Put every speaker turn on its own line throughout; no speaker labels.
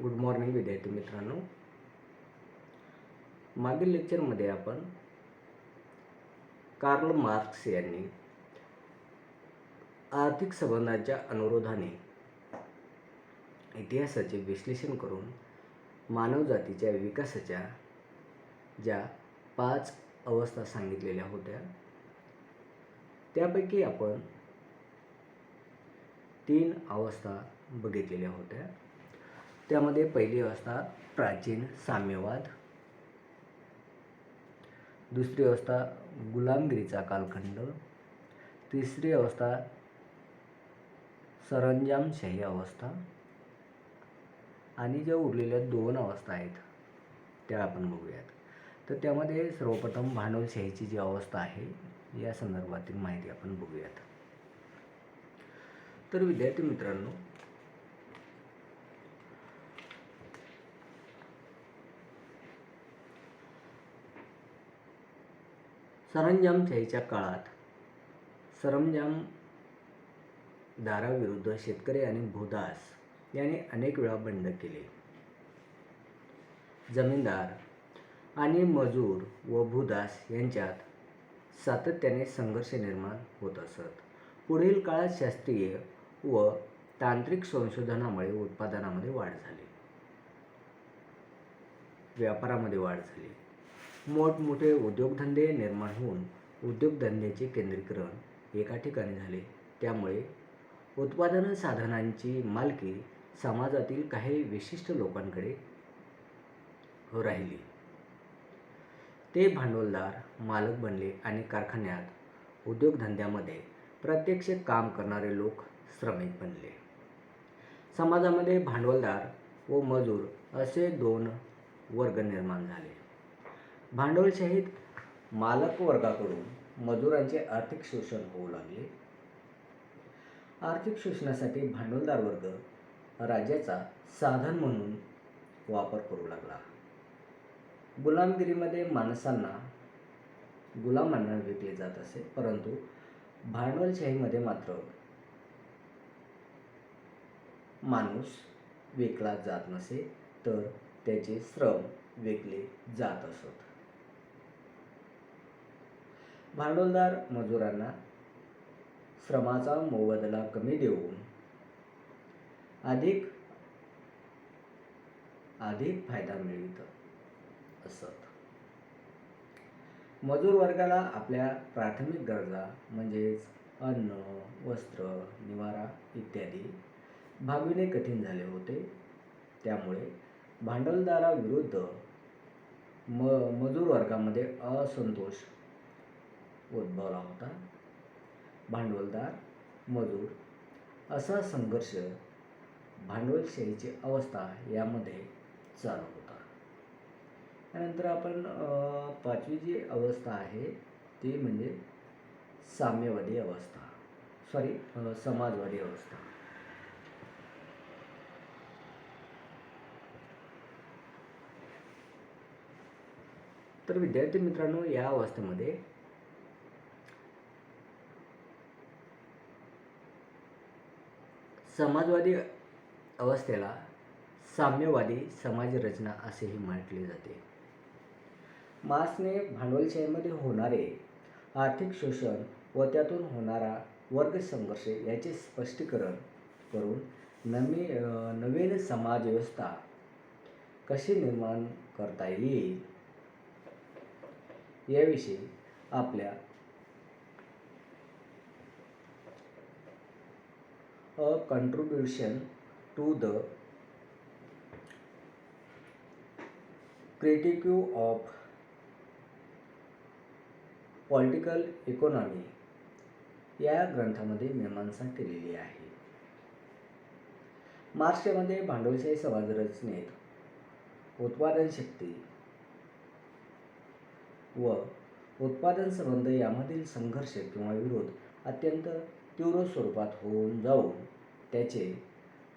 Good morning विद्यार्थी मित्रांनो. मागील लेक्चरमध्ये आपण कार्ल मार्क्स यांनी आर्थिक संबंधांच्या अनुरोधाने इतिहासाचे विश्लेषण करून मानवजातीच्या विकासाच्या ज्या 5 अवस्था सांगितलेल्या होत्या त्यापैकी आपण 3 अवस्था बघितलेल्या होत्या. त्यामध्ये पहिली अवस्था प्राचीन साम्यवाद, दुसरी अवस्था गुलामगिरीचा कालखंड, तिसरी अवस्था सरंजामशाही अवस्था आणि ज्या उरलेल्या 2 अवस्था आहेत त्या आपण बघूयात. तर त्यामध्ये सर्वप्रथम भांडवलशाहीची जी अवस्था आहे या संदर्भातील माहिती आपण बघूयात. तर विद्यार्थी मित्रांनो, सरंजामशाहीच्या काळात सरंजामदाराविरुद्ध शेतकरी आणि भूदास यांनी अनेक वेळा बंड केले. जमीनदार आणि मजूर व भूदास यांच्यात सातत्याने संघर्ष निर्माण होत असत. पुढील काळात शास्त्रीय व तांत्रिक संशोधनामुळे उत्पादनामध्ये वाढ झाली, व्यापारामध्ये वाढ झाली, मोठमोठे उद्योगधंदे निर्माण होऊन उद्योगधंद्याचे केंद्रीकरण एका ठिकाणी झाले. त्यामुळे उत्पादन साधनांची मालकी समाजातील काही विशिष्ट लोकांकडे राहिली. ते भांडवलदार मालक बनले आणि कारखान्यात उद्योगधंद्यामध्ये प्रत्यक्ष काम करणारे लोक श्रमिक बनले. समाजामध्ये भांडवलदार व मजूर असे 2 वर्ग निर्माण झाले. भांडवलशाहीत मालक वर्गाकडून मजुरांचे आर्थिक शोषण होऊ लागले. आर्थिक शोषणासाठी भांडवलदार वर्ग राज्याचा साधन म्हणून वापर करू लागला. गुलामगिरीमध्ये गुलामांना विकले जात असे, परंतु भांडवलशाहीमध्ये मात्र माणूस विकला जात नसे, तर त्याचे श्रम विकले जात असत. भांडवलदार मजुरांना श्रमाचा मोबदला कमी देऊन अधिक फायदा मिळवित असत. मजूर वर्गाला आपल्या प्राथमिक गरजा म्हणजेच अन्न, वस्त्र, निवारा इत्यादी भागविणे कठीण झाले होते. त्यामुळे भांडवलदाराविरुद्ध मजूर वर्गामध्ये असंतोष उद्भवला होता. भांडवलदार मजूर असा संघर्ष भांडवलशाहीची अवस्था यामध्ये चालू होता. त्यानंतर आपण 5वी जी अवस्था आहे ती म्हणजे समाजवादी अवस्था. तर विद्यार्थी मित्रांनो, या अवस्थेमध्ये समाजवादी अवस्थेला साम्यवादी समाजरचना असेही म्हटले जाते. मार्क्सने भांडवलशाहीमध्ये होणारे आर्थिक शोषण व त्यातून होणारा वर्ग संघर्ष याचे स्पष्टीकरण करून नवीन समाजव्यवस्था कशी निर्माण करता येईल याविषयी आपल्या A contribution to the critique of political economy या ग्रंथामध्ये मीमांसा केलेली आहे. मार्क्समध्ये भांडवलशाही समाजरचनेत उत्पादन शक्ती व उत्पादन संबंध यामधील संघर्ष किंवा विरोध अत्यंत तीव्र स्वरूपात होऊन जाऊन त्याचे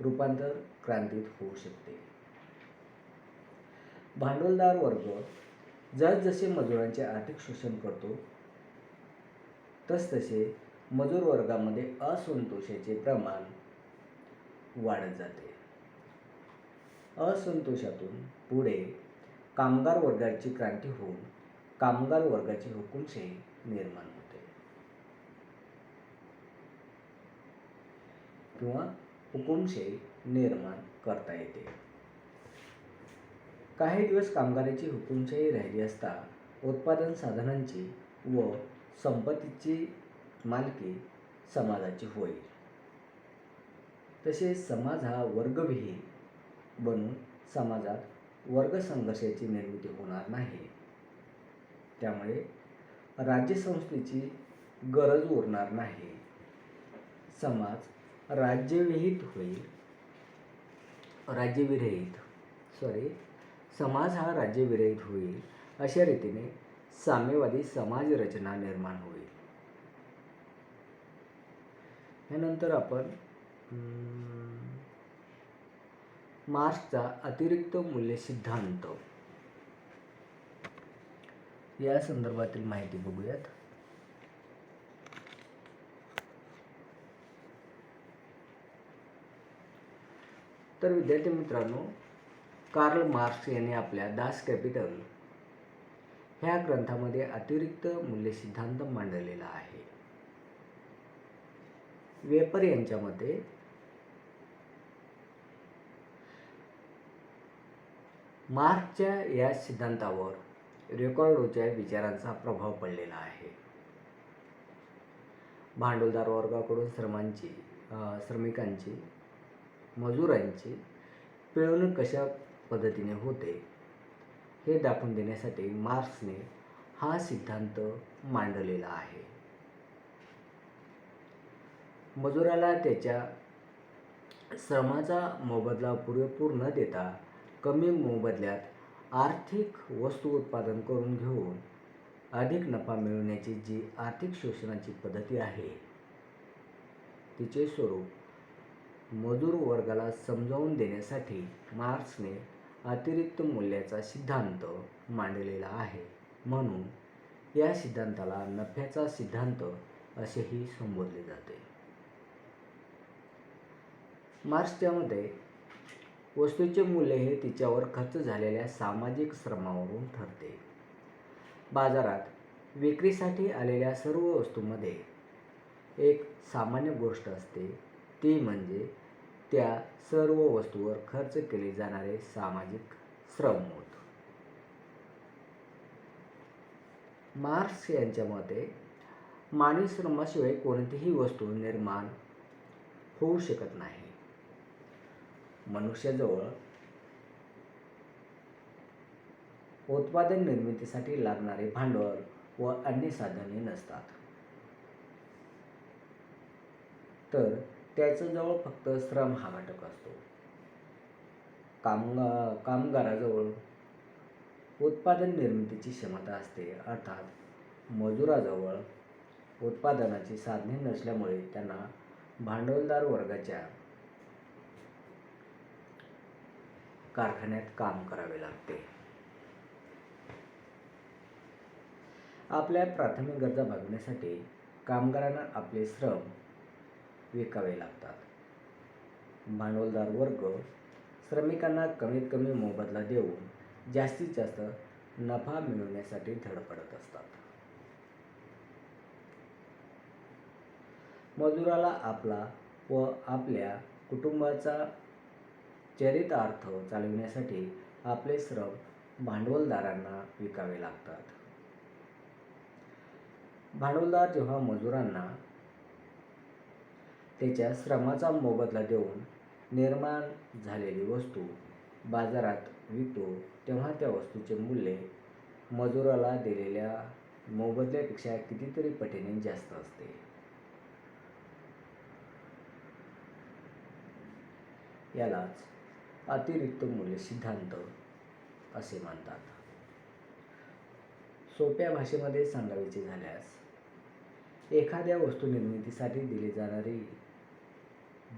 रूपांतर क्रांतीत होऊ शकते. भांडवलदार वर्ग जसजसे मजुरांचे आर्थिक शोषण करतो तसतसे मजूर वर्गामध्ये असंतोषाचे प्रमाण वाढत जाते. असंतोषातून पुढे कामगार वर्गाची क्रांती होऊन कामगार वर्गाची हुकुमशाही निर्माण होते किंवा हुकुमशाही निर्माण करता येते. काही दिवस कामगाराची हुकुमशाही राहिली असता उत्पादन साधनांची व संपत्तीची मालकी समाजाची होईल. तसेच समाज हा वर्गविहीन बनून समाजात वर्गसंघर्षाची निर्मिती होणार नाही. त्यामुळे राज्यसंस्थेची गरज उरणार नाही. समाज राज्यविरहित होईल. समाज हा राज्यविरहित होईल. अशा रीतीने साम्यवादी समाज रचना निर्माण होईल. यानंतर आपण मार्क्सचा अतिरिक्त मूल्य सिद्धांत या संदर्भातील माहिती बघूयात. तर विद्यार्थी मित्रांनो, कार्ल मार्क्स यांनी आपल्या दास कॅपिटल ह्या ग्रंथामध्ये अतिरिक्त मूल्य सिद्धांत मांडलेला आहे. वेपर यांच्या मते मार्क्सच्या या सिद्धांतावर रिकार्डोच्या विचारांचा प्रभाव पडलेला आहे. भांडवलदार वर्गाकडून श्रमिकांची मजुरांची पिळवणूक कशा पद्धतीने होते हे दाखवून देण्यासाठी मार्क्सने हा सिद्धांत मांडलेला आहे. मजुराला त्याच्या श्रमाचा मोबदला पुरेपूर न देता कमी मोबदल्यात आर्थिक वस्तू उत्पादन करून घेऊन अधिक नफा मिळवण्याची जी आर्थिक शोषणाची पद्धती आहे तिचे स्वरूप मजूर वर्गाला समजावून देण्यासाठी मार्क्सने अतिरिक्त मूल्याचा सिद्धांत मांडलेला आहे. म्हणून या सिद्धांताला नफ्याचा सिद्धांत असेही संबोधले जाते. मार्क्सच्या मते वस्तूचे मूल्य हे तिच्यावर खर्च झालेल्या सामाजिक श्रमावरून ठरते. बाजारात विक्रीसाठी आलेल्या सर्व वस्तूंमध्ये एक सामान्य गोष्ट असते, ती म्हणजे त्या सर्व वस्तूवर खर्च केले जाणारे सामाजिक श्रम होत. मार्क्स यांच्या मते मानवी श्रमाशिवाय कोणतीही वस्तू निर्माण होऊ शकत नाही. मनुष्याजवळ उत्पादन निर्मितीसाठी लागणारे भांडवल व अन्य साधने नसतात, तर त्याच्याजवळ फक्त श्रम हा घटक असतो. कामगाराजवळ उत्पादन निर्मितीची क्षमता असते, अर्थात मजुराजवळ उत्पादनाची साधने नसल्यामुळे त्यांना भांडवलदार वर्गाच्या कारखान्यात काम करावे लागते. आपल्या प्राथमिक गरजा भागवण्यासाठी कामगारांना आपले श्रम विकावे लागतात. भांडवलदार वर्ग श्रमिकांना कमीत कमी मोबदला देऊन जास्तीत जास्त नफा मिळवण्यासाठी धडपडत असतात. मजुराला आपला व आपल्या कुटुंबाचा चरितार्थ चालविण्यासाठी आपले श्रम भांडवलदारांना विकावे लागतात. भांडवलदार जेव्हा मजुरांना त्याच्या श्रमाचा मोबदला देऊन निर्माण झालेली वस्तू बाजारात विकतो, तेव्हा त्या वस्तूचे मूल्य मजुराला दिलेल्या मोबदल्यापेक्षा कितीतरी पटीने जास्त असते. यालाच अतिरिक्त मूल्य सिद्धांत असे म्हणतात. सोप्या भाषेमध्ये सांगायचे झाल्यास, एखाद्या वस्तू निर्मितीसाठी दिली जाणारी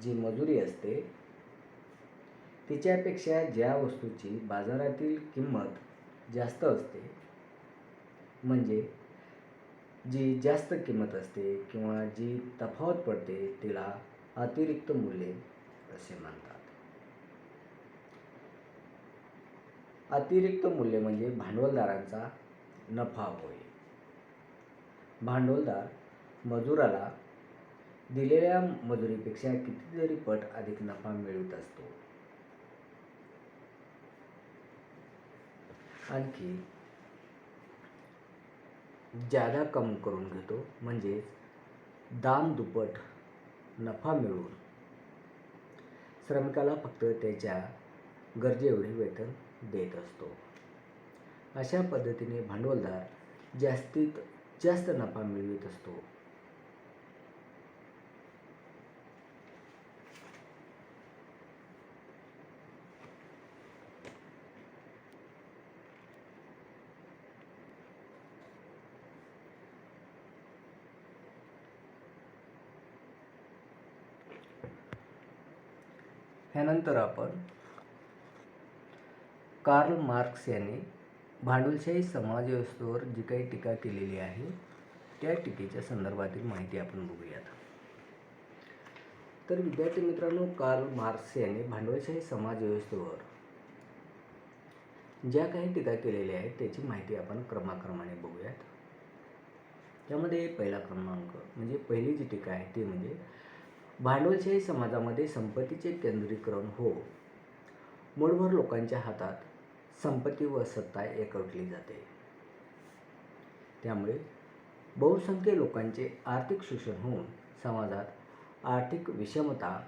जी मजुरी असते तिच्यापेक्षा ज्या वस्तूची बाजारातील किंमत जास्त असते, म्हणजे जी जास्त किंमत असते किंवा जी तफावत पडते, तिला अतिरिक्त मूल्य असे म्हणतात. अतिरिक्त मूल्य म्हणजे भांडवलदारांचा नफा होय. भांडवलदार मजुराला दिलेल्या मजुरीपेक्षा कितीतरी पट अधिक नफा मिळवत असतो. आणखी ज्यादा कम करून घेतो म्हणजे दाम दुप्पट नफा मिळवून श्रमिकाला फक्त त्याच्या गरजेएवढे वेतन देत असतो. अशा पद्धतीने भांडवलदार जास्तीत जास्त नफा मिळवित असतो. ह्यानंतर आपण कार्ल मार्क्स यांनी भांडवलशाही समाजव्यवस्थेवर जी काही टीका केलेली आहे त्या टीकेच्या संदर्भातील माहिती आपण बघूयात. तर विद्यार्थी मित्रांनो, कार्ल मार्क्स यांनी भांडवलशाही समाजव्यवस्थेवर ज्या काही टीका केलेल्या आहेत त्याची माहिती आपण क्रमाक्रमाने बघूयात. त्यामध्ये पहिला क्रमांक म्हणजे पहिली जी टीका आहे ती म्हणजे भांडवलशाही समाजामध्ये संपत्तीचे केंद्रीकरण हो. मूठभर लोकांच्या हातात संपत्ती व सत्ता एकवटली जाते. त्यामुळे बहुसंख्य लोकांचे आर्थिक शोषण होऊन समाजात आर्थिक विषमता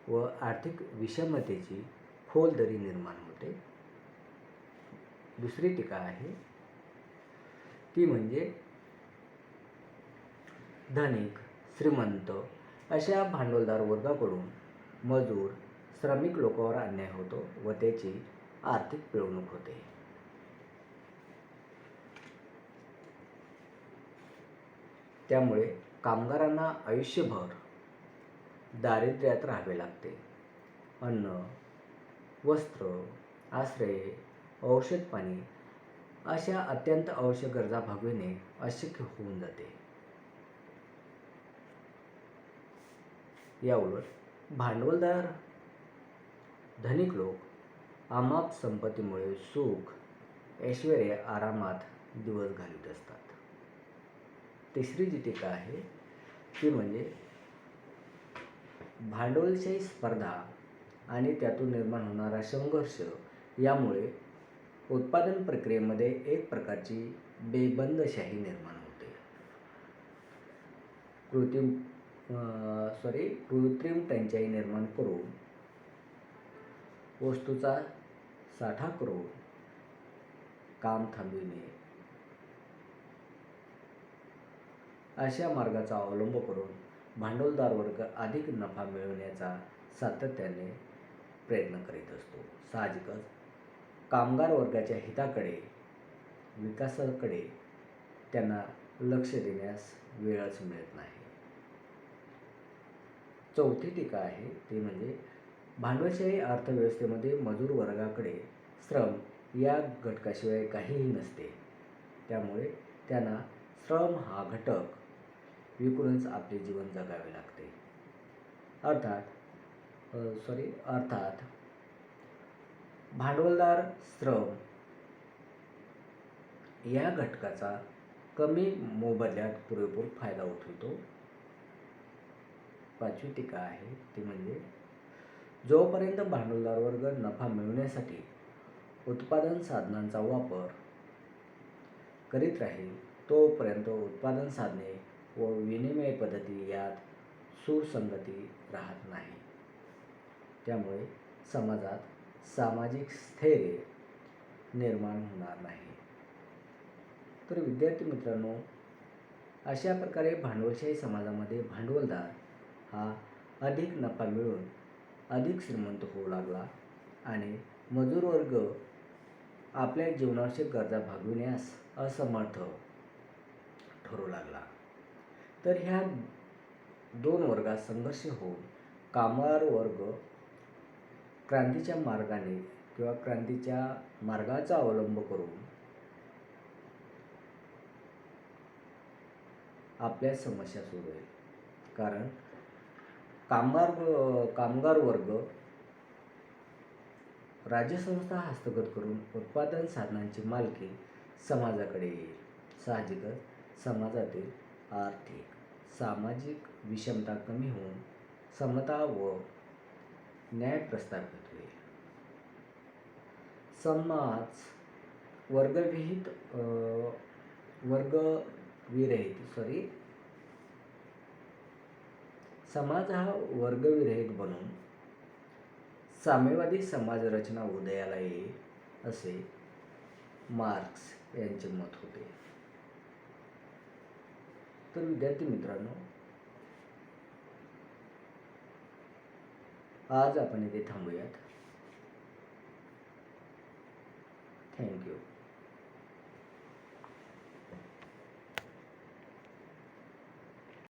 व आर्थिक विषमतेची खोल दरी निर्माण होते. दुसरी टीका आहे ती म्हणजे धनिक, श्रीमंत अशा भांडवलदार वर्गाकडून मजूर, श्रमिक लोकांवर अन्याय होतो व त्याची आर्थिक पिळवणूक होते. त्यामुळे कामगारांना आयुष्यभर दारिद्र्यात राहावे लागते. अन्न, वस्त्र, आश्रय, औषध पाणी अशा अत्यंत आवश्यक गरजा भागविणे अशक्य होऊन जाते. याउलट भांडवलदार धनिक लोक अमाप संपत्तीमुळे सुख, ऐश्वर्य, आरामात दिवस घालवत असतात. तिसरी जी टीका आहे ती म्हणजे भांडवलशाही स्पर्धा आणि त्यातून निर्माण होणारा संघर्ष यामुळे उत्पादन प्रक्रियेमध्ये एक प्रकारची बेबंदशाही निर्माण होते. कृत्रिम टंचाई निर्माण करून वस्तूचा साठा करून काम थांबविणे अशा मार्गाचा अवलंब करून भांडवलदार वर्ग अधिक नफा मिळवण्याचा सातत्याने प्रयत्न करीत असतो. साहजिकच कामगार वर्गाच्या हिताकडे, विकासाकडे त्यांना लक्ष देण्यास वेळच मिळत नाही. चौथी टीका आहे ती म्हणजे भांडवलशाही अर्थव्यवस्थेमध्ये मजूर वर्गाकडे श्रम या घटकाशिवाय काहीही नसते. त्यामुळे त्यांना श्रम हा घटक विकूनच आपले जीवन जगावे लागते. अर्थात भांडवलदार श्रम या घटकाचा कमी मोबदल्यात पुरेपूर फायदा उठवतो. पाचवी टीका आहे ती म्हणजे जोपर्यंत भांडवलदार वर्ग नफा मिळवण्यासाठी उत्पादन साधनांचा वापर करीत राहील तोपर्यंत उत्पादन साधने व विनिमय पद्धती यात सुसंगती राहत नाही. त्यामुळे समाजात सामाजिक स्थैर्य निर्माण होणार नाही. तर विद्यार्थी मित्रांनो, अशा प्रकारे भांडवलशाही समाजामध्ये भांडवलदार हा अधिक नफा मिळवून अधिक श्रीमंत होऊ लागला आणि मजूर वर्ग आपल्या जीवनावश्यक गरजा भागविण्यास असमर्थ ठरू लागला. तर ह्या दोन वर्गात संघर्ष होऊन कामगार वर्ग क्रांतीच्या मार्गाने किंवा क्रांतीच्या मार्गाचा अवलंब करून आपल्या समस्या सोडवेल. कारण कामगार वर्ग राज्यसंस्था हस्तगत करून उत्पादन साधनांची मालकी समाजाकडे येईल. साहजिकच समाजातील आर्थिक सामाजिक विषमता कमी होऊन समता व न्याय प्रस्थापित होईल. समाज वर्गविरहित समाज हा वर्गविरहित बनून साम्यवादी समाज रचना उदयाला येईल असे मार्क्स यांचे मत होते. तर विद्यार्थी मित्रांनो, आज आपण इथे थांबूयात. थँक्यू.